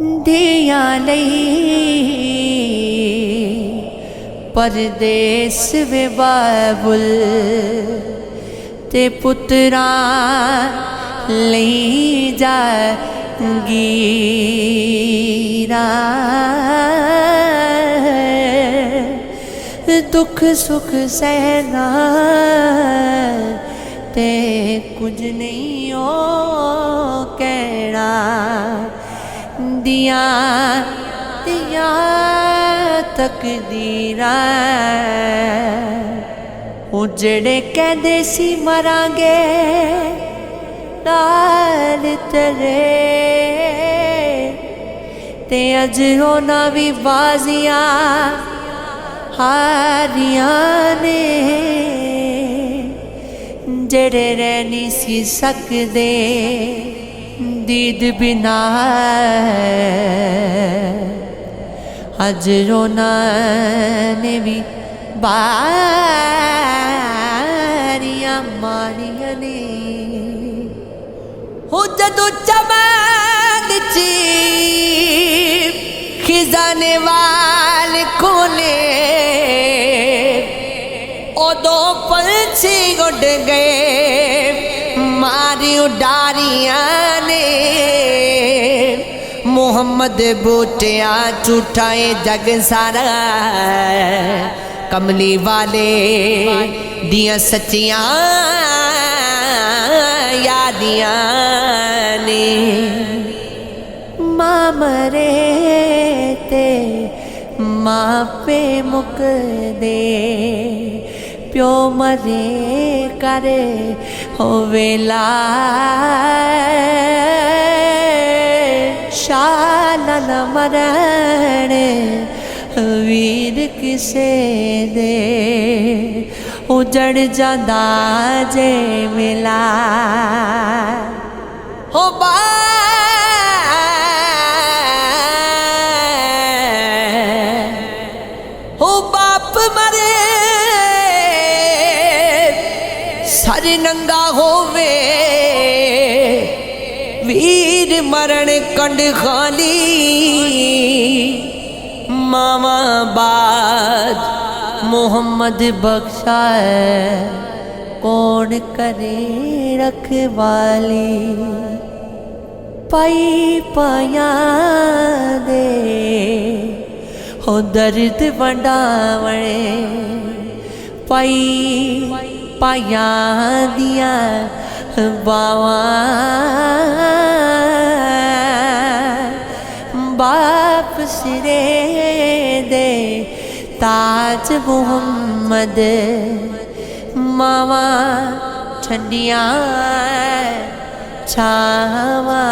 धियां लई परदेस वे बाबुल ते पुत्रां लई जागीरा। दुख सुख सहना ते कुछ नहीं ओ कहना। दिया दिया तकदीरा उजड़े कहदे सी मरांगे नाल तेरे ते अज होना भी बाजियां हारियां ने। जेड़े रह नहीं सी सकदे दीद बिना अज रोना ने भी बारियां मारियां ने। हो जदों चमन ची खिजाने वाल खोले उदों पंछी उड़ गए मारी उडारियां ने। मोहम्मद बूटिया झूठाए जग सारा कमली वाले दियां सच्चियां यादियां ने। मां मरे ते मां पे मुक दे प्यो मरे करे होवेला शान न मरण वीर किसे दे उजड़ जांदा जे मिला। हो बाप मरे सर नंगा होवे वीर मरण कंड खाली। मावा बाद मोहम्मद बख्शा कौन करे रखवाली। पाई पाया दे हो दर्द वंडावणे पाई पाया दिया बावा बाप सिरे दे ताज मोहम्मद मावा ठंडिया छावा।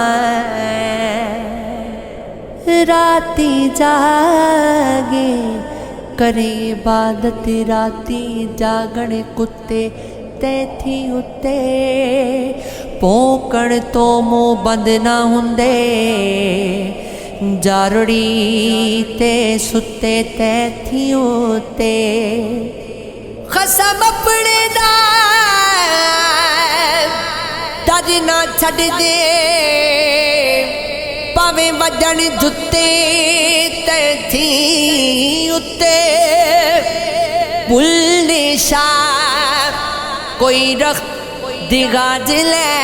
राती जागे करे इबादत राती जागण कुत्ते तैथी उत्ते भौंकण तो मुँह बंद ना हुंदे जारड़ी ते सुते तैथी उत्ते। कसम अपने दा डर ना छड़ दे पावें वजन जुत्ते तैथी उत्ते। बुल्ले शाह कोई रख दिगाज ले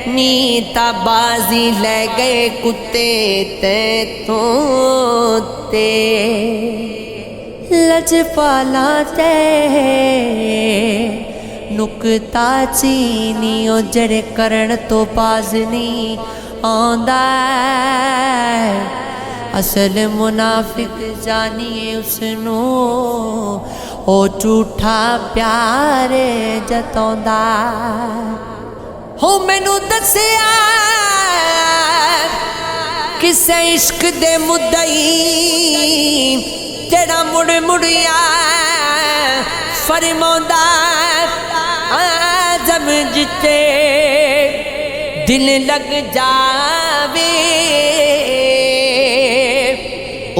नीता बाजी ले गए कुत्ते तैथों लजपाला ते नुकता चीनी उजड़ करण तो बाज नहीं आंदा। असल मुनाफिक जानिए उसनू ओ झूठा प्यार जतांदा। हो मैनू दसिया किसे इश्क दे मुद्दई जेड़ा मुड़ मुड़िया फरमांदा। आजम जिते दिल लग जावे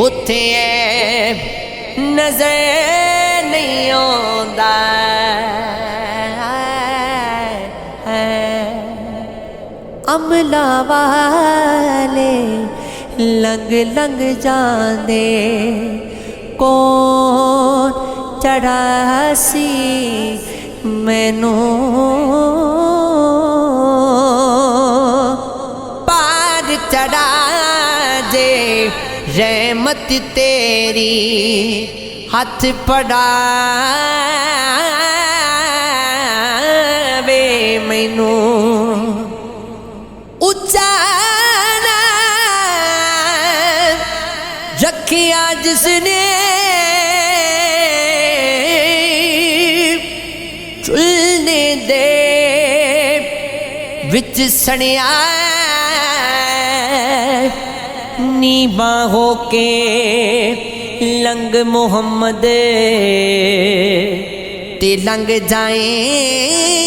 उथे नजर नहीं आंदा। कामला वाले लंग लंग जांदे कौन चढ़ासी मैनू पार चढ़ा दे रहमत तेरी हाथ पड़ा वे मैनू उच्चा रखिया जिसने चुलने दे विच सनिया नीवा हो के लंग मोहम्मद ते लंग जाए